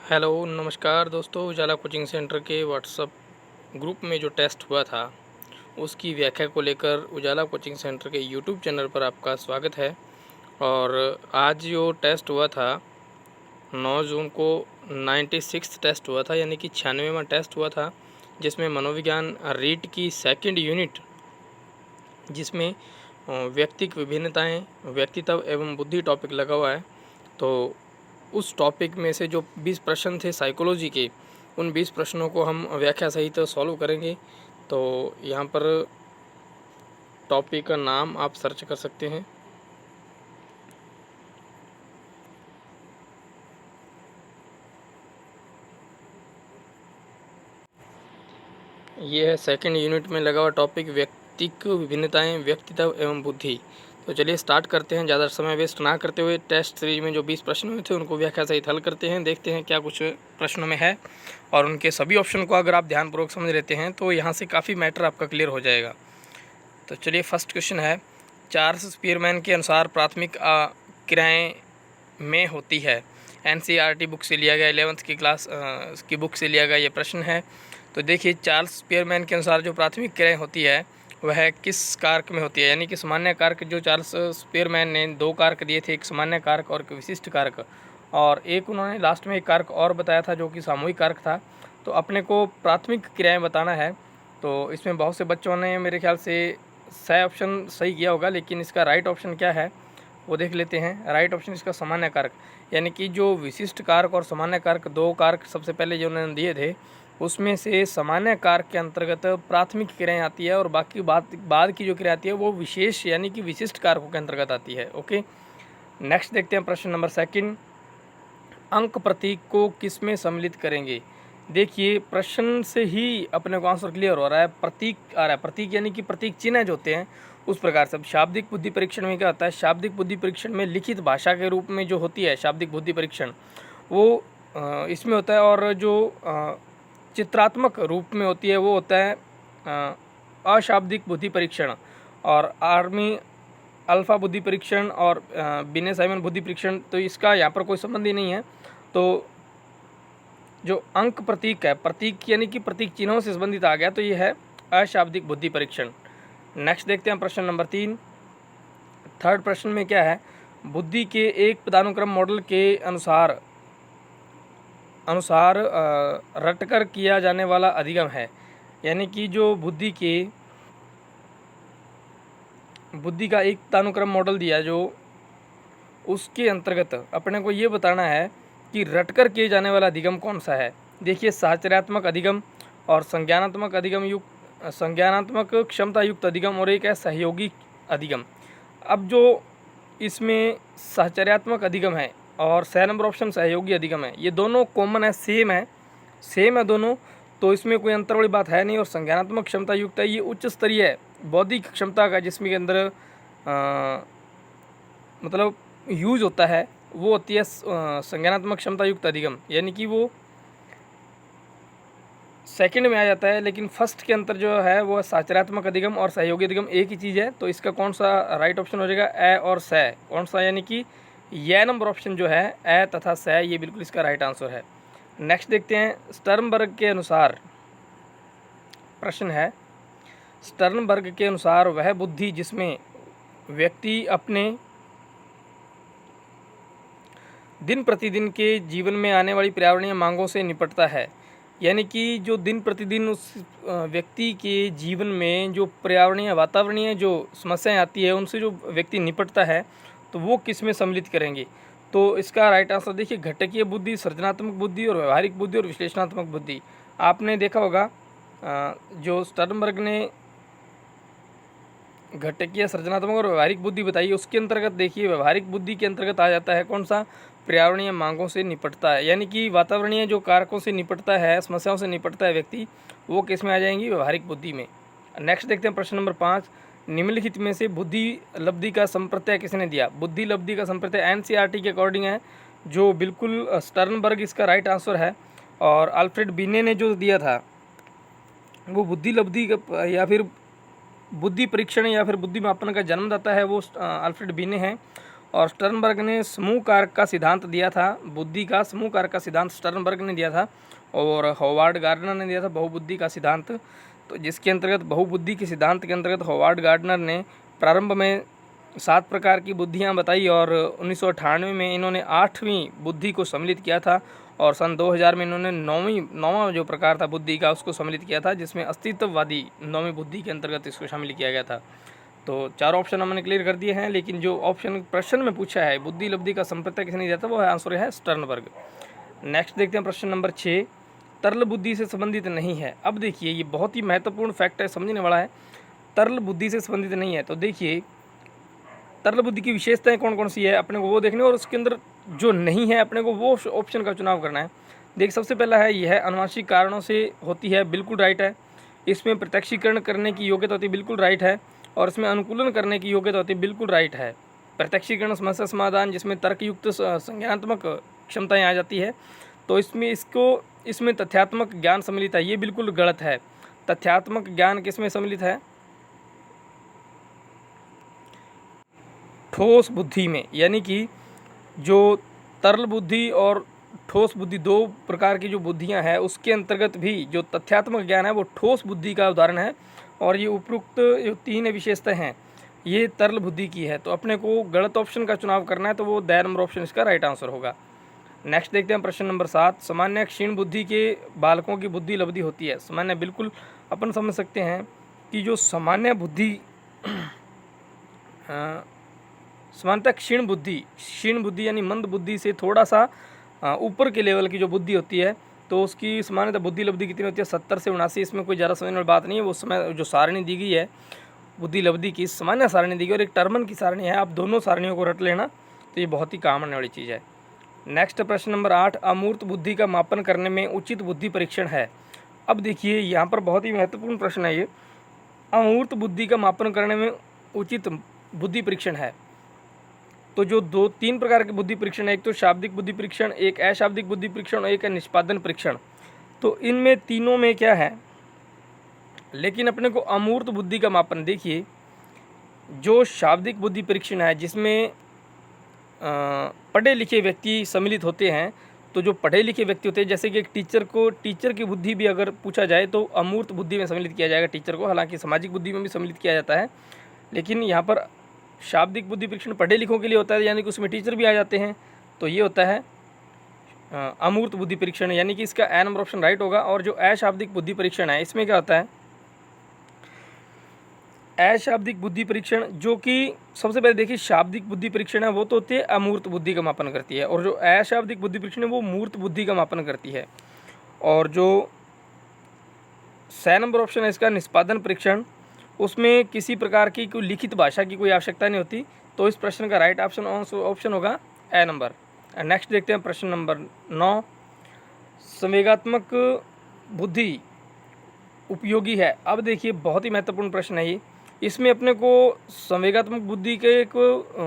Hello नमस्कार दोस्तों। उजाला coaching centre के व्हाट्सअप ग्रुप में जो टेस्ट हुआ था उसकी व्याख्या को लेकर उजाला कोचिंग सेंटर के यूट्यूब चैनल पर आपका स्वागत है। और आज जो टेस्ट हुआ था 9 जून को 96 टेस्ट हुआ था, यानी कि 96वां टेस्ट हुआ था, जिसमें मनोविज्ञान रीट की सेकंड यूनिट, जिसमें व्यक्तिक विभिन्नताएं, व्यक्तित्व एवं बुद्धि टॉपिक लगा हुआ है। तो उस टॉपिक में से जो 20 प्रश्न थे साइकोलॉजी के, उन 20 प्रश्नों को हम व्याख्या सहित सॉल्व करेंगे। तो यहाँ पर टॉपिक का नाम आप सर्च कर सकते हैं। ये है सेकंड यूनिट में लगा हुआ टॉपिक, व्यक्तिक विभिन्नताएं, व्यक्तित्व एवं बुद्धि। तो चलिए स्टार्ट करते हैं, ज़्यादा समय वेस्ट ना करते हुए। टेस्ट सीरीज में जो 20 प्रश्न हुए थे उनको व्याख्या सहित हल करते हैं, देखते हैं क्या कुछ प्रश्नों में है। और उनके सभी ऑप्शन को अगर आप ध्यानपूर्वक समझ लेते हैं तो यहाँ से काफ़ी मैटर आपका क्लियर हो जाएगा। तो चलिए फर्स्ट क्वेश्चन है, चार्ल्स स्पीयरमैन के अनुसार प्राथमिक क्रियाएं में होती है। एनसीईआरटी बुक से लिया गया, 11th की क्लास की बुक से लिया गया ये प्रश्न है। तो देखिए, चार्ल्स स्पीयरमैन के अनुसार जो प्राथमिक क्रियाएं होती है वह किस कारक में होती है, यानी कि सामान्य कारक। जो चार्ल्स स्पीयरमैन ने 2 कारक दिए थे, एक सामान्य कारक और एक विशिष्ट कारक, और एक उन्होंने लास्ट में एक कारक और बताया था जो कि सामूहिक कारक था। तो अपने को प्राथमिक क्रियाएं बताना है। तो इसमें बहुत से बच्चों ने मेरे ख्याल से स ऑप्शन सही किया होगा, लेकिन इसका राइट ऑप्शन क्या है वो देख लेते हैं। राइट ऑप्शन इसका सामान्य कारक, यानी कि जो विशिष्ट कारक और सामान्य कारक, 2 कारक सबसे पहले जो उन्होंने दिए थे, उसमें से सामान्य कारक के अंतर्गत प्राथमिक क्रियाएं आती है और बाकी बाद की जो क्रिया आती है वो विशेष यानी कि विशिष्ट कारकों के अंतर्गत आती है। ओके, नेक्स्ट देखते हैं प्रश्न नंबर सेकंड, अंक प्रतीक को किस में सम्मिलित करेंगे। देखिए, प्रश्न से ही अपने को आंसर क्लियर हो रहा है। प्रतीक आ रहा है, प्रतीक यानी कि प्रतीक चिन्ह जो होते हैं उस प्रकार से। अब शाब्दिक बुद्धि परीक्षण में क्या होता है, शाब्दिक बुद्धि परीक्षण में लिखित भाषा के रूप में जो होती है शाब्दिक बुद्धि परीक्षण, वो इसमें होता है। और जो चित्रात्मक रूप में होती है वो होता है अशाब्दिक बुद्धि परीक्षण। और आर्मी अल्फा बुद्धि परीक्षण और बिने साइमन बुद्धि परीक्षण, तो इसका यहाँ पर कोई संबंध ही नहीं है। तो जो अंक प्रतीक है, प्रतीक यानी कि प्रतीक चिन्हों से संबंधित आ गया, तो ये है अशाब्दिक बुद्धि परीक्षण। नेक्स्ट देखते हैं प्रश्न नंबर 3। थर्ड प्रश्न में क्या है, बुद्धि के एक पदानुक्रम मॉडल के अनुसार रटकर किया जाने वाला अधिगम है। यानी कि जो बुद्धि का एक पदानुक्रम मॉडल दिया, जो उसके अंतर्गत अपने को ये बताना है कि रटकर किए जाने वाला अधिगम कौन सा है। देखिए, साहचर्यात्मक अधिगम और संज्ञानात्मक अधिगम युक्त, संज्ञानात्मक क्षमता युक्त अधिगम, और एक है सहयोगी अधिगम। अब जो इसमें साहचर्यात्मक अधिगम है और 6 नंबर ऑप्शन सहयोगी अधिगम है, ये दोनों कॉमन है, सेम है दोनों। तो इसमें कोई अंतर वाली बात है नहीं। और संज्ञानात्मक क्षमता युक्त है, ये उच्च स्तरीय बौद्धिक क्षमता का, जिसमें के अंदर मतलब यूज होता है, वो होती है संज्ञानात्मक क्षमता युक्त अधिगम, यानी कि वो सेकंड में आ जाता है। लेकिन फर्स्ट के अंतर जो है वो साहचर्यात्मक अधिगम और सहयोगी अधिगम एक ही चीज़ है। तो इसका कौन सा राइट ऑप्शन हो जाएगा, ए और स। कौन सा, यानी कि यह नंबर ऑप्शन जो है ए तथा स, ये बिल्कुल इसका राइट आंसर है। नेक्स्ट देखते हैं, स्टर्नबर्ग के अनुसार, प्रश्न है, स्टर्नबर्ग के अनुसार वह बुद्धि जिसमें व्यक्ति अपने दिन प्रतिदिन के जीवन में आने वाली पर्यावरणीय मांगों से निपटता है। यानी कि जो दिन प्रतिदिन उस व्यक्ति के जीवन में जो पर्यावरणीय वातावरणीय जो समस्याएं आती है उनसे जो व्यक्ति निपटता है, तो वो किस में सम्मिलित करेंगे। तो इसका राइट आंसर देखिए, घटकीय बुद्धि, सृजनात्मक बुद्धि और व्यवहारिक बुद्धि और विश्लेषणात्मक बुद्धि। आपने देखा होगा जो स्टर्नबर्ग ने घटकीय, सृजनात्मक और व्यवहारिक बुद्धि बताई, उसके अंतर्गत देखिए व्यवहारिक बुद्धि के अंतर्गत आ जाता है कौन सा, पर्यावरणीय मांगों से निपटता है। यानी कि वातावरणीय जो कारकों से निपटता है, समस्याओं से निपटता है व्यक्ति, वो किस में आ जाएंगी, व्यवहारिक बुद्धि में। नेक्स्ट देखते हैं प्रश्न नंबर 5, निम्नलिखित में से बुद्धि लब्धि का संप्रत्यय किसने दिया। बुद्धि लब्धि का संप्रत्यय एनसीईआरटी के अकॉर्डिंग है, जो बिल्कुल स्टर्नबर्ग इसका राइट आंसर है। और अल्फ्रेड बिने ने जो दिया था वो बुद्धि लब्धि का या फिर बुद्धि परीक्षण या फिर बुद्धि मापन का जन्मदाता है, वो अल्फ्रेड बिने हैं। और स्टर्नबर्ग ने समूह कारक का सिद्धांत दिया था, बुद्धि का समूह कारक का सिद्धांत स्टर्नबर्ग ने दिया था, और हॉवार्ड गार्डनर ने दिया था बहुबुद्धि का सिद्धांत। तो जिसके अंतर्गत बहुबुद्धि के सिद्धांत के अंतर्गत हॉवार्ड गार्डनर ने प्रारंभ में 7 प्रकार की बुद्धियां बताई और 1998 में इन्होंने 8वीं बुद्धि को सम्मिलित किया था, और सन 2000 में इन्होंने 9वां जो प्रकार था बुद्धि का उसको सम्मिलित किया था, जिसमें अस्तित्ववादी 9वीं बुद्धि के अंतर्गत इसको शामिल किया गया था। तो 4 ऑप्शन हमने क्लियर कर दिए हैं, लेकिन जो ऑप्शन प्रश्न में पूछा है बुद्धि लब्धि का संप्रत्यय किसने दिया था, वो आंसर है स्टर्नबर्ग। नेक्स्ट देखते हैं प्रश्न नंबर 6, तरल बुद्धि से संबंधित नहीं है। अब देखिए ये बहुत ही महत्वपूर्ण फैक्ट है, समझने वाला है। तरल बुद्धि से संबंधित नहीं है, तो देखिए तरल बुद्धि की विशेषताएं कौन कौन सी है अपने को वो देखने, और उसके अंदर जो नहीं है अपने को वो ऑप्शन का चुनाव करना है। देख सबसे पहला है यह अनुवांशिक कारणों से होती है, बिल्कुल राइट है। इसमें प्रत्यक्षीकरण करने की योग्यता होती है, बिल्कुल राइट है। और इसमें अनुकूलन करने की योग्यता होती है, बिल्कुल राइट है। प्रत्यक्षीकरण समस्या समाधान जिसमें तर्कयुक्त संज्ञानात्मक क्षमताएं आ जाती है, तो इसमें तथ्यात्मक ज्ञान सम्मिलित है, ये बिल्कुल गलत है। तथ्यात्मक ज्ञान किसमें सम्मिलित है, ठोस बुद्धि में, यानी कि जो तरल बुद्धि और ठोस बुद्धि 2 प्रकार की जो बुद्धियां हैं उसके अंतर्गत भी जो तथ्यात्मक ज्ञान है वो ठोस बुद्धि का उदाहरण है, और ये उपरोक्त जो 3 विशेषताएं हैं ये तरल बुद्धि की है। तो अपने को गलत ऑप्शन का चुनाव करना है, तो वो द नंबर ऑप्शन इसका राइट आंसर होगा। नेक्स्ट देखते हैं प्रश्न नंबर 7, सामान्य क्षीण बुद्धि के बालकों की बुद्धि लब्धि होती है। सामान्य बिल्कुल अपन समझ सकते हैं कि जो सामान्य बुद्धि सामान्यतः क्षीण बुद्धि यानी मंद बुद्धि से थोड़ा सा ऊपर के लेवल की जो बुद्धि होती है, तो उसकी सामान्यतः बुद्धि लब्धि कितनी होती है, 70 से 79। इसमें कोई ज़्यादा समझने वाली बात नहीं है। वो समय जो सारणी दी गई है बुद्धि लब्धि की, सामान्य सारणी दी गई और एक टर्मन की सारणी है, आप दोनों सारणियों को रट लेना, तो ये बहुत ही काम आने वाली चीज़ है। नेक्स्ट प्रश्न नंबर 8, अमूर्त बुद्धि का मापन करने में उचित बुद्धि परीक्षण है। अब देखिए यहाँ पर बहुत ही महत्वपूर्ण प्रश्न है ये, अमूर्त बुद्धि का मापन करने में उचित बुद्धि परीक्षण है। तो जो 3 प्रकार के बुद्धि परीक्षण है, एक तो शाब्दिक बुद्धि परीक्षण, एक अशाब्दिक बुद्धि परीक्षण और एक है निष्पादन परीक्षण। तो इनमें तीनों में क्या है, लेकिन अपने को अमूर्त बुद्धि का मापन, देखिए जो शाब्दिक बुद्धि परीक्षण है जिसमें पढ़े लिखे व्यक्ति सम्मिलित होते हैं, तो जो पढ़े लिखे व्यक्ति होते हैं, जैसे कि एक टीचर की बुद्धि भी अगर पूछा जाए तो अमूर्त बुद्धि में सम्मिलित किया जाएगा टीचर को, हालांकि सामाजिक बुद्धि में भी सम्मिलित किया जाता है, लेकिन यहाँ पर शाब्दिक बुद्धि परीक्षण पढ़े लिखों के लिए होता है, यानी कि उसमें टीचर भी आ जाते हैं, तो ये होता है अमूर्त बुद्धि परीक्षण, यानी कि इसका ए नंबर ऑप्शन राइट होगा। और जो अशाब्दिक बुद्धि परीक्षण है इसमें क्या होता है, अशाब्दिक बुद्धि परीक्षण, जो कि सबसे पहले देखिए शाब्दिक बुद्धि परीक्षण है वो तो होती है अमूर्त बुद्धि का मापन करती है, और जो अशाब्दिक बुद्धि परीक्षण है वो मूर्त बुद्धि का मापन करती है। और जो 6 नंबर ऑप्शन है इसका निष्पादन परीक्षण, उसमें किसी प्रकार की कोई लिखित भाषा की कोई आवश्यकता नहीं होती, तो इस प्रश्न का राइट ऑप्शन होगा ए नंबर। नेक्स्ट देखते हैं प्रश्न नंबर 9, संवेगात्मक बुद्धि उपयोगी है। अब देखिए बहुत ही महत्वपूर्ण प्रश्न है ये, इसमें अपने को संवेगात्मक बुद्धि के एक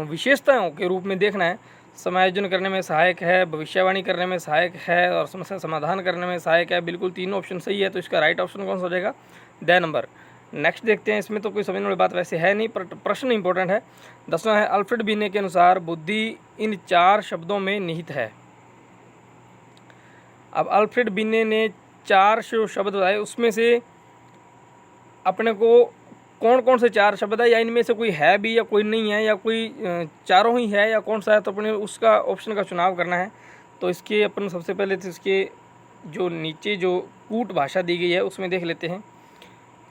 विशेषताओं के रूप में देखना है। समायोजन करने में सहायक है, भविष्यवाणी करने में सहायक है, और समस्या समाधान करने में सहायक है। बिल्कुल तीनों ऑप्शन सही है, तो इसका राइट ऑप्शन कौन सा हो जाएगा, द नंबर। नेक्स्ट देखते हैं, इसमें तो कोई समझने वाली बात वैसे है नहीं, पर प्रश्न इंपॉर्टेंट है। 10वां है, अल्फ्रेड बिने के अनुसार बुद्धि इन 4 शब्दों में निहित है। अब अल्फ्रेड बिने ने 4 शब्द बताए, उसमें से अपने को कौन कौन से 4 शब्द है, या इनमें से कोई है भी या कोई नहीं है, या कोई चारों ही है या कौन सा है, तो अपने उसका ऑप्शन का चुनाव करना है। तो इसके अपन सबसे पहले तो इसके जो नीचे जो कूट भाषा दी गई है उसमें देख लेते हैं।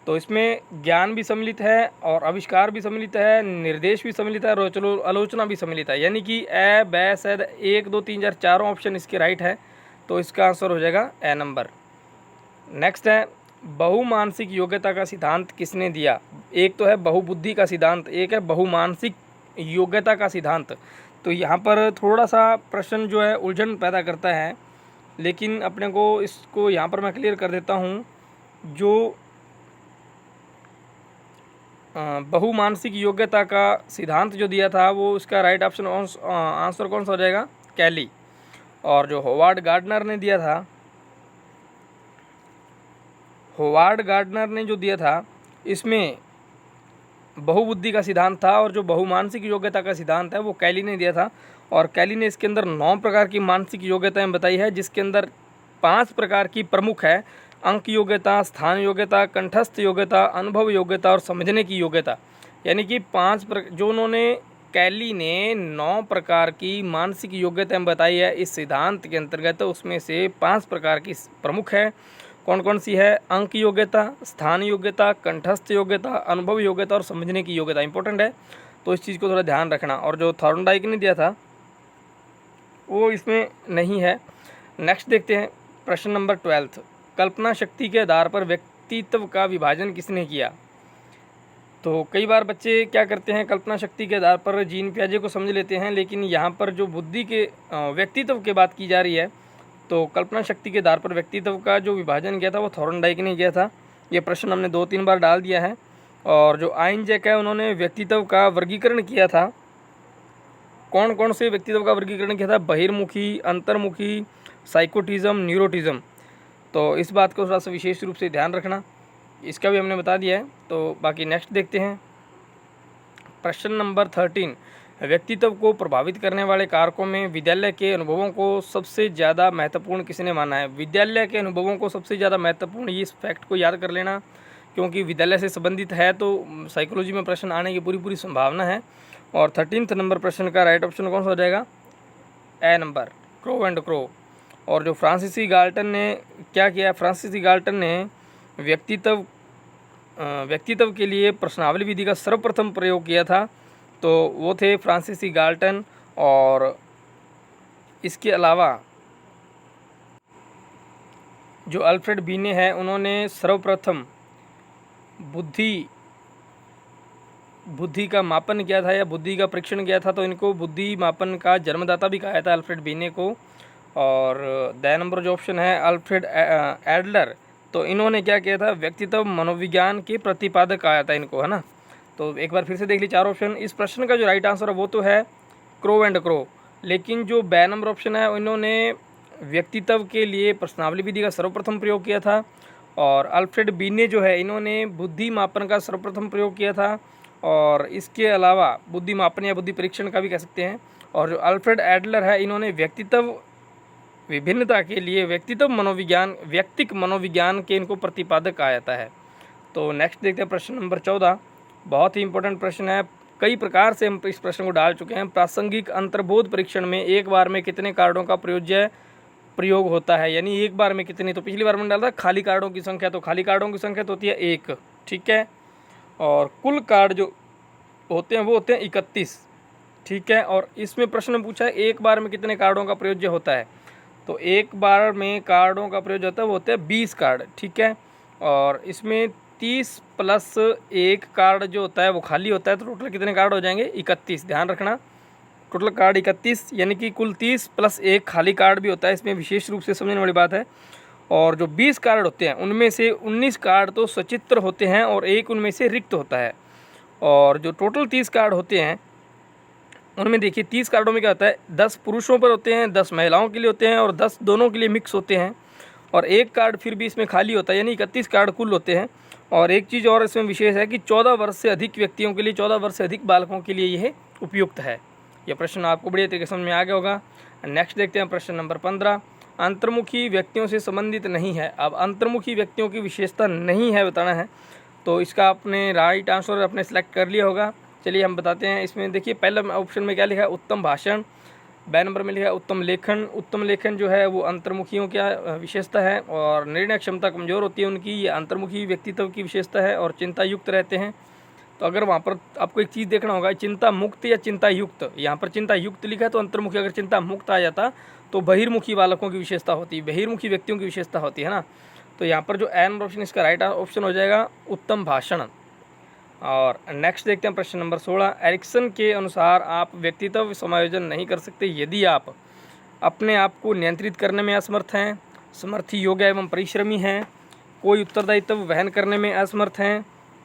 तो इसमें ज्ञान भी सम्मिलित है, और आविष्कार भी सम्मिलित है, निर्देश भी सम्मिलित है, और चलो आलोचना भी सम्मिलित है, यानी कि ए ब सद 1 2 3 4 चारों ऑप्शन इसके राइट है, तो इसका आंसर हो जाएगा ए नंबर। नेक्स्ट है, बहुमानसिक योग्यता का सिद्धांत किसने दिया। एक तो है बहुबुद्धि का सिद्धांत, एक है बहुमानसिक योग्यता का सिद्धांत। तो यहाँ पर थोड़ा सा प्रश्न जो है उलझन पैदा करता है, लेकिन अपने को इसको यहाँ पर मैं क्लियर कर देता हूँ। जो बहुमानसिक योग्यता का सिद्धांत जो दिया था वो इसका राइट ऑप्शन आंसर कौन सा हो जाएगा, कैली। और जो हॉवार्ड गार्डनर ने दिया था, हॉवार्ड गार्डनर ने जो दिया था इसमें बहुबुद्धि का सिद्धांत था और जो बहुमानसिक योग्यता का सिद्धांत है वो कैली ने दिया था। और कैली ने इसके अंदर 9 प्रकार की मानसिक योग्यताएं बताई है, जिसके अंदर 5 प्रकार की प्रमुख है: अंक योग्यता, स्थान योग्यता, कंठस्थ योग्यता, अनुभव योग्यता और समझने की योग्यता। यानी कि जो उन्होंने कैली ने 9 प्रकार की मानसिक योग्यताएं बताई है इस सिद्धांत के अंतर्गत, उसमें से 5 प्रकार की प्रमुख है। कौन कौन सी है? अंक योग्यता, स्थान योग्यता, कंठस्थ योग्यता, अनुभव योग्यता और समझने की योग्यता। इंपॉर्टेंट है, तो इस चीज़ को थोड़ा ध्यान रखना। और जो थॉर्नडाइक ने दिया था वो इसमें नहीं है। नेक्स्ट देखते हैं प्रश्न नंबर 12। कल्पना शक्ति के आधार पर व्यक्तित्व का विभाजन किसने किया? तो कई बार बच्चे क्या करते हैं, कल्पना शक्ति के आधार पर जीन पियाजे को समझ लेते हैं, लेकिन यहाँ पर जो बुद्धि के व्यक्तित्व की बात की जा रही है, तो कल्पना शक्ति के आधार पर व्यक्तित्व का जो विभाजन किया था वो थॉर्नडाइक ने किया था। ये प्रश्न हमने 2-3 बार डाल दिया है। और जो आइंजैक है उन्होंने व्यक्तित्व का वर्गीकरण किया था। कौन कौन से व्यक्तित्व का वर्गीकरण किया था? बहिर्मुखी, अंतर्मुखी, साइकोटिज्म, न्यूरोटिज्म। तो इस बात को थोड़ा सा विशेष रूप से ध्यान रखना, इसका भी हमने बता दिया है। तो बाकी नेक्स्ट देखते हैं प्रश्न नंबर 13। व्यक्तित्व को प्रभावित करने वाले कारकों में विद्यालय के अनुभवों को सबसे ज़्यादा महत्वपूर्ण किसने माना है? विद्यालय के अनुभवों को सबसे ज़्यादा महत्वपूर्ण, ये इस फैक्ट को याद कर लेना, क्योंकि विद्यालय से संबंधित है तो साइकोलॉजी में प्रश्न आने की पूरी संभावना है। और 13 नंबर प्रश्न का राइट ऑप्शन कौन सा हो जाएगा? ए नंबर, क्रो एंड क्रो। और जो फ्रांसीसी गाल्टन ने क्या किया? फ्रांसीसी गाल्टन ने व्यक्तित्व के लिए प्रश्नावली विधि का सर्वप्रथम प्रयोग किया था, तो वो थे फ्रांसीसी गाल्टन। और इसके अलावा जो अल्फ्रेड बीने हैं उन्होंने सर्वप्रथम बुद्धि का मापन किया था या बुद्धि का परीक्षण किया था, तो इनको बुद्धि मापन का जन्मदाता भी कहा था अल्फ्रेड बीने को। और 2 नंबर जो ऑप्शन है अल्फ्रेड एडलर, तो इन्होंने क्या किया था? व्यक्तित्व मनोविज्ञान के प्रतिपादक आया था इनको, है ना। तो एक बार फिर से देख ली 4 ऑप्शन। इस प्रश्न का जो राइट आंसर है वो तो है क्रो एंड क्रो, लेकिन जो 2 नंबर ऑप्शन है इन्होंने व्यक्तित्व के लिए प्रश्नावली विधि का सर्वप्रथम प्रयोग किया था। और अल्फ्रेड बीने जो है इन्होंने बुद्धि मापन का सर्वप्रथम प्रयोग किया था। और इसके अलावा बुद्धि मापन या बुद्धि परीक्षण का भी कह सकते हैं। और जो अल्फ्रेड एडलर है इन्होंने व्यक्तित्व विभिन्नता के लिए व्यक्तिक मनोविज्ञान के इनको प्रतिपादक कहा जाता है। तो नेक्स्ट देखते हैं प्रश्न नंबर 14। बहुत ही इंपॉर्टेंट प्रश्न है, कई प्रकार से हम इस प्रश्न को डाल चुके हैं। प्रासंगिक अंतर्बोध परीक्षण में एक बार में कितने कार्डों का प्रयोग होता है? यानी एक बार में कितने, तो पिछली बार मैंने डाला था खाली कार्डों की संख्या, तो खाली कार्डों की संख्या तो होती है 1, ठीक है। और कुल कार्ड जो होते हैं वो होते हैं 31, ठीक है। और इसमें प्रश्न पूछा है एक बार में कितने कार्डों का प्रयोग होता है, तो एक बार में कार्डों का प्रयोग होता है वो होते हैं 20 कार्ड, ठीक है। और इसमें 30 प्लस 1 कार्ड जो होता है वो खाली होता है, तो टोटल कितने कार्ड हो जाएंगे? 31। ध्यान रखना, टोटल कार्ड 31, यानी कि कुल 30 प्लस 1 खाली कार्ड भी होता है, इसमें विशेष रूप से समझने वाली बात है। और जो 20 कार्ड होते हैं उनमें से 19 कार्ड तो सचित्र होते हैं और 1 उनमें से रिक्त होता है। और जो टोटल 30 कार्ड होते हैं उनमें देखिए 30 कार्डों में क्या होता है, 10 पुरुषों पर होते हैं, 10 महिलाओं के लिए होते हैं और 10 दोनों के लिए मिक्स होते हैं। और 1 कार्ड फिर भी इसमें खाली होता है, यानी 31 कार्ड कुल होते हैं। और एक चीज़ और इसमें विशेष है कि 14 वर्ष से अधिक व्यक्तियों के लिए, 14 वर्ष से अधिक बालकों के लिए यह उपयुक्त है। यह प्रश्न आपको बढ़िया तरीके से समझ में आ गया होगा। नेक्स्ट देखते हैं प्रश्न नंबर 15। अंतर्मुखी व्यक्तियों से संबंधित नहीं है। अब अंतर्मुखी व्यक्तियों की विशेषता नहीं है बताना है, तो इसका आपने राइट आंसर अपने सेलेक्ट कर लिया होगा। चलिए हम बताते हैं। इसमें देखिए पहले ऑप्शन में क्या लिखा है? उत्तम भाषण। 2 नंबर में लिखा है उत्तम लेखन। उत्तम लेखन जो है वो अंतर्मुखियों की विशेषता है। और निर्णय क्षमता कमज़ोर होती है उनकी, ये अंतर्मुखी व्यक्तित्व की विशेषता है। और चिंता युक्त रहते हैं। तो अगर वहाँ पर आपको एक चीज़ देखना होगा, चिंता मुक्त या चिंता युक्त। यहाँ पर चिंता युक्त लिखा है तो अंतर्मुखी, अगर चिंता मुक्त आ जाता तो बहिर्मुखी बालकों की विशेषता होती, बहिर्मुखी व्यक्तियों की विशेषता होती है ना। तो यहाँ पर जो ए नंबर ऑप्शन इसका राइट ऑप्शन हो जाएगा उत्तम भाषण। और नेक्स्ट देखते हैं प्रश्न नंबर 16। एरिक्सन के अनुसार आप व्यक्तित्व समायोजन नहीं कर सकते यदि आप अपने आप को नियंत्रित करने में असमर्थ हैं, समर्थी योग्य एवं परिश्रमी हैं, कोई उत्तरदायित्व वहन करने में असमर्थ हैं,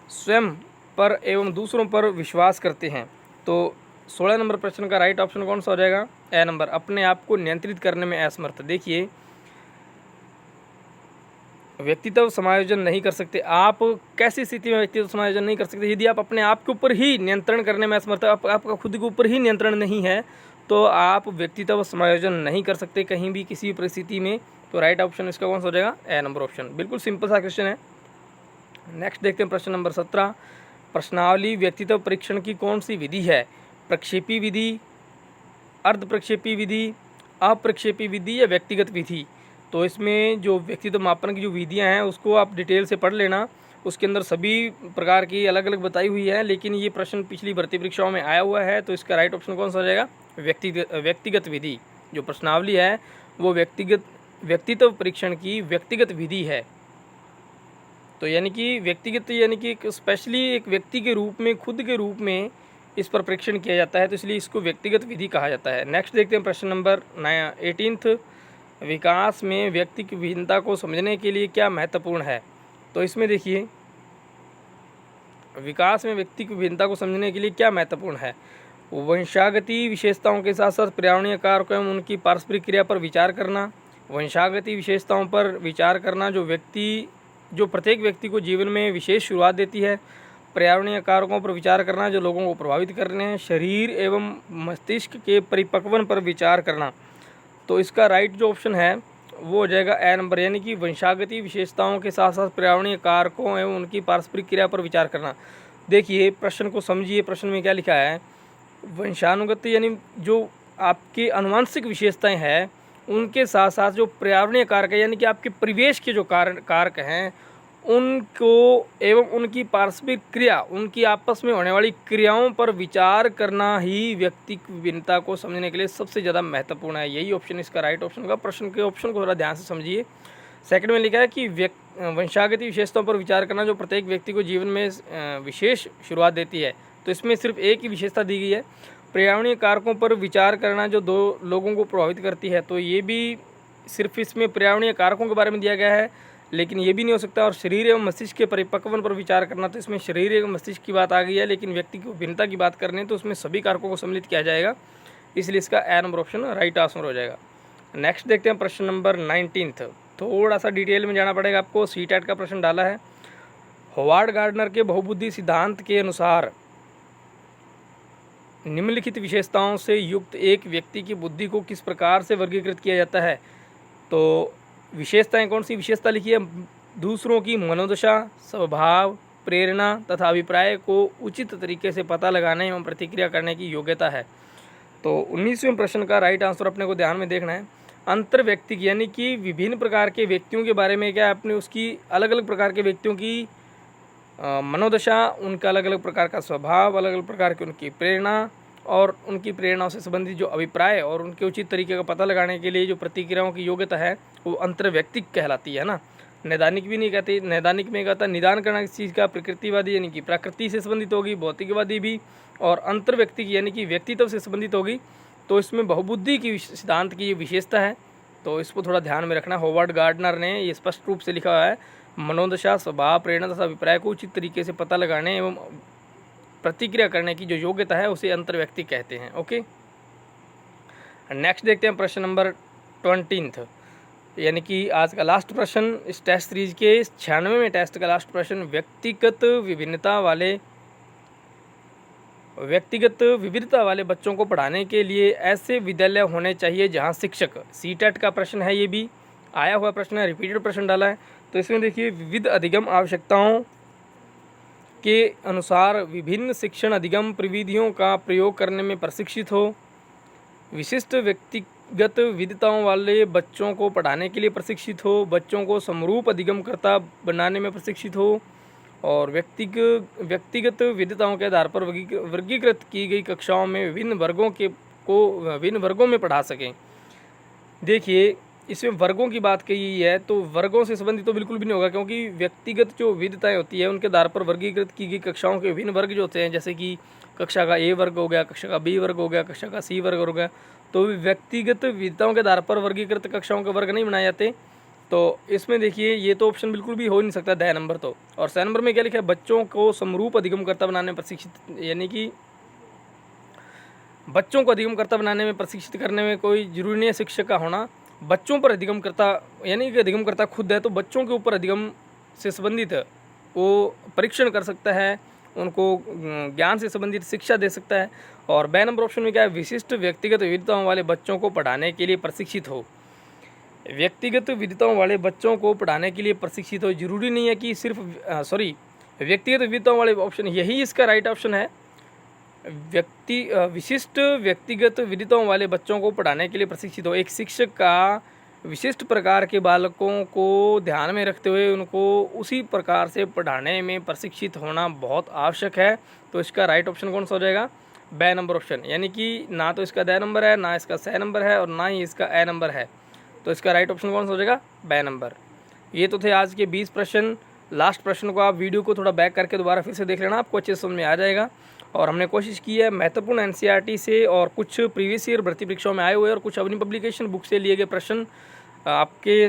स्वयं पर एवं दूसरों पर विश्वास करते हैं। तो 16 नंबर प्रश्न का राइट ऑप्शन कौन सा हो जाएगा? ए नंबर, अपने आप को नियंत्रित करने में असमर्थ। देखिए व्यक्तित्व समायोजन नहीं कर सकते। आप कैसी स्थिति में व्यक्तित्व समायोजन नहीं कर सकते? यदि आप अपने आप के ऊपर ही नियंत्रण करने में असमर्थ, आपका खुद के ऊपर ही नियंत्रण नहीं है, तो आप व्यक्तित्व समायोजन नहीं कर सकते कहीं भी किसी भी परिस्थिति में। तो राइट ऑप्शन इसका कौन सा हो जाएगा? ए नंबर ऑप्शन। बिल्कुल सिंपल सा क्वेश्चन है। नेक्स्ट देखते हैं प्रश्न नंबर 17। प्रश्नावली व्यक्तित्व परीक्षण की कौन सी विधि है? प्रक्षेपी विधि, अर्ध प्रक्षेपी विधि, अप्रक्षेपी विधि या व्यक्तिगत विधि? तो इसमें जो व्यक्तित्व मापन की जो विधियां हैं उसको आप डिटेल से पढ़ लेना। उसके अंदर सभी प्रकार की अलग अलग बताई हुई है, लेकिन ये प्रश्न पिछली भर्ती परीक्षाओं में आया हुआ है। तो इसका राइट ऑप्शन कौन सा हो जाएगा? व्यक्तिगत विधि। जो प्रश्नावली है वो व्यक्तित्व परीक्षण की व्यक्तिगत विधि है। तो यानी कि व्यक्तिगत यानी कि स्पेशली एक व्यक्ति के रूप में, खुद के रूप में इस पर परीक्षण किया जाता है, तो इसलिए इसको व्यक्तिगत विधि कहा जाता है। नेक्स्ट देखते हैं प्रश्न नंबर 18। विकास में व्यक्ति की भिन्नता को समझने के लिए क्या महत्वपूर्ण है? तो इसमें देखिए, विकास में व्यक्ति की भिन्नता को समझने के लिए क्या महत्वपूर्ण है? वंशागति विशेषताओं के साथ साथ पर्यावरणीय कारकों एवं उनकी पारस्परिक क्रिया पर विचार करना। वंशागति विशेषताओं पर विचार करना जो प्रत्येक व्यक्ति को जीवन में विशेष शुरुआत देती है। पर्यावरणीय कारकों पर विचार करना जो लोगों को प्रभावित कर रहे हैं। शरीर एवं मस्तिष्क के परिपक्वन पर विचार करना। तो इसका राइट जो ऑप्शन है वो हो जाएगा ए नंबर, यानी कि वंशागति विशेषताओं के साथ साथ पर्यावरणीय कारकों एवं उनकी पारस्परिक क्रिया पर विचार करना। देखिए प्रश्न को समझिए, प्रश्न में क्या लिखा है? वंशानुगत यानी जो आपकी आनुवंशिक विशेषताएं हैं उनके साथ साथ जो पर्यावरणीय कारक है, यानी कि आपके परिवेश के जो कारक हैं उनको एवं उनकी पारस्परिक क्रिया, उनकी आपस में होने वाली क्रियाओं पर विचार करना ही व्यक्ति की भिन्नता को समझने के लिए सबसे ज़्यादा महत्वपूर्ण है। यही ऑप्शन इसका राइट ऑप्शन होगा। प्रश्न के ऑप्शन को थोड़ा ध्यान से समझिए। सेकंड में लिखा है कि वंशागति विशेषताओं पर विचार करना जो प्रत्येक व्यक्ति को जीवन में विशेष शुरुआत देती है। तो इसमें सिर्फ एक ही विशेषता दी गई है, पर्यावरणीय कारकों पर विचार करना जो दो लोगों को प्रभावित करती है। तो ये भी सिर्फ इसमें पर्यावरणीय कारकों के बारे में दिया गया है, लेकिन ये भी नहीं हो सकता। और शरीर एवं मस्तिष्क के परिपक्वन पर विचार करना, तो इसमें शरीर एवं मस्तिष्क की बात आ गई है, लेकिन व्यक्ति की भिन्नता की बात करनी है तो उसमें सभी कारकों को सम्मिलित किया जाएगा, इसलिए इसका ए नंबर ऑप्शन राइट आंसर हो जाएगा। नेक्स्ट देखते हैं प्रश्न नंबर 19। थोड़ा सा डिटेल में जाना पड़ेगा आपको। सीटेट का प्रश्न डाला है। होवार्ड गार्डनर के बहुबुद्धि सिद्धांत के अनुसार निम्नलिखित विशेषताओं से युक्त एक व्यक्ति की बुद्धि को किस प्रकार से वर्गीकृत किया जाता है? तो विशेषताएं कौन सी विशेषता लिखी है? दूसरों की मनोदशा, स्वभाव, प्रेरणा तथा अभिप्राय को उचित तरीके से पता लगाने एवं प्रतिक्रिया करने की योग्यता है। तो 19वें प्रश्न का राइट आंसर अपने को ध्यान में देखना है। अंतर व्यक्ति यानी कि विभिन्न प्रकार के व्यक्तियों के बारे में क्या आपने उसकी अलग अलग प्रकार के व्यक्तियों की मनोदशा, उनका अलग अलग प्रकार का स्वभाव, अलग अलग प्रकार की उनकी प्रेरणा और उनकी प्रेरणाओं से संबंधित जो अभिप्राय और उनके उचित तरीके का पता लगाने के लिए जो प्रतिक्रियाओं की योग्यता है वो अंतर्व्यक्तिक कहलाती है ना। नैदानिक भी नहीं कहती। नैदानिक में कहता निदान करना किसी चीज़ का प्रकृतिवादी यानी कि प्रकृति से संबंधित होगी, भौतिकवादी भी, और अंतर्व्यक्तिक यानी कि व्यक्तित्व से संबंधित होगी। तो इसमें बहुबुद्धि की सिद्धांत की ये विशेषता है, तो इसको थोड़ा ध्यान में रखना। होवार्ड गार्डनर ने ये स्पष्ट रूप से लिखा हुआ है, मनोदशा, स्वभाव, प्रेरणा तथा अभिप्राय को उचित तरीके से पता लगाने एवं प्रतिक्रिया करने की जो योग्यता है उसे अंतर्व्यक्ति कहते हैं। ओके, नेक्स्ट देखते हैं प्रश्न नंबर 20, यानी कि आज का लास्ट प्रश्न इस टेस्ट सीरीज के 96वें टेस्ट का लास्ट प्रश्न। व्यक्तिगत विविधता वाले बच्चों को पढ़ाने के लिए ऐसे विद्यालय होने चाहिए जहां शिक्षक, सीटेट का प्रश्न है, ये भी आया हुआ प्रश्न है, रिपीटेड प्रश्न डाला है। तो इसमें देखिए, विविध अधिगम आवश्यकताओं के अनुसार विभिन्न शिक्षण अधिगम प्रविधियों का प्रयोग करने में प्रशिक्षित हो, विशिष्ट व्यक्तिगत विविधताओं वाले बच्चों को पढ़ाने के लिए प्रशिक्षित हो, बच्चों को समरूप अधिगमकर्ता बनाने में प्रशिक्षित हो, और व्यक्तिगत विविधताओं के आधार पर वर्गीकृत की गई कक्षाओं में विभिन्न वर्गों में पढ़ा सकें। देखिए, इसमें वर्गों की बात कही है, तो वर्गों से संबंधित तो बिल्कुल भी नहीं होगा, क्योंकि व्यक्तिगत जो विविधताएं होती है उनके आधार पर वर्गीकृत की गई कक्षाओं के विभिन्न वर्ग जो होते हैं, जैसे कि कक्षा का ए वर्ग हो गया, कक्षा का बी वर्ग हो गया, कक्षा का सी वर्ग हो गया, तो व्यक्तिगत विविधताओं के आधार पर वर्गीकृत कक्षाओं के वर्ग नहीं बनाए जाते। तो इसमें देखिए, ये तो ऑप्शन बिल्कुल भी हो नहीं सकता, 10 नंबर तो। और 6 नंबर में क्या लिखा है? बच्चों को समरूप अधिगमकर्ता बनाने में प्रशिक्षित, यानी कि बच्चों को अधिगमकर्ता बनाने में प्रशिक्षित करने में कोई जरूरी नहीं है शिक्षक का होना, बच्चों पर अधिगमकर्ता यानी कि अधिगमकर्ता खुद है तो बच्चों के ऊपर अधिगम से संबंधित वो परीक्षण कर सकता है, उनको ज्ञान से संबंधित शिक्षा दे सकता है। और बी नंबर ऑप्शन में क्या है, विशिष्ट व्यक्तिगत विविधताओं वाले बच्चों को पढ़ाने के लिए प्रशिक्षित हो। व्यक्तिगत विविधताओं वाले बच्चों को पढ़ाने के लिए प्रशिक्षित हो, जरूरी नहीं है कि सिर्फ व्यक्तिगत विविधताओं वाले ऑप्शन, यही इसका राइट ऑप्शन है। विशिष्ट व्यक्तिगत विविधताओं वाले बच्चों को पढ़ाने के लिए प्रशिक्षित हो। एक शिक्षक का विशिष्ट प्रकार के बालकों को ध्यान में रखते हुए उनको उसी प्रकार से पढ़ाने में प्रशिक्षित होना बहुत आवश्यक है। तो इसका राइट ऑप्शन कौन सा हो जाएगा, बी नंबर ऑप्शन। यानी कि ना तो इसका द नंबर है, ना इसका स नंबर है और ना ही इसका ए नंबर है। तो इसका राइट ऑप्शन कौन सा हो जाएगा, बी नंबर। ये तो थे आज के 20 प्रश्न। लास्ट प्रश्न को आप वीडियो को थोड़ा बैक करके दोबारा फिर से देख लेना, आपको अच्छे समझ में आ जाएगा। और हमने कोशिश की है महत्वपूर्ण एनसीईआरटी से और कुछ प्रीवियस ईयर भर्ती परीक्षाओं में आए हुए और कुछ अपनी पब्लिकेशन बुक से लिए गए प्रश्न आपके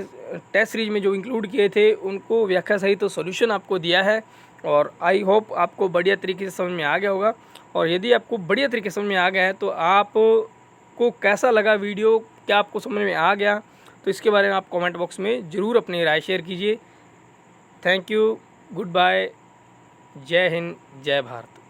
टेस्ट सीरीज में जो इंक्लूड किए थे उनको व्याख्या सहित तो सॉल्यूशन आपको दिया है। और आई होप आपको बढ़िया तरीके से समझ में आ गया होगा। और यदि आपको बढ़िया तरीके से समझ में आ गया है तो आपको कैसा लगा वीडियो, क्या आपको समझ में आ गया, तो इसके बारे में आप कमेंट बॉक्स में ज़रूर अपनी राय शेयर कीजिए। थैंक यू, गुड बाय, जय हिंद, जय भारत।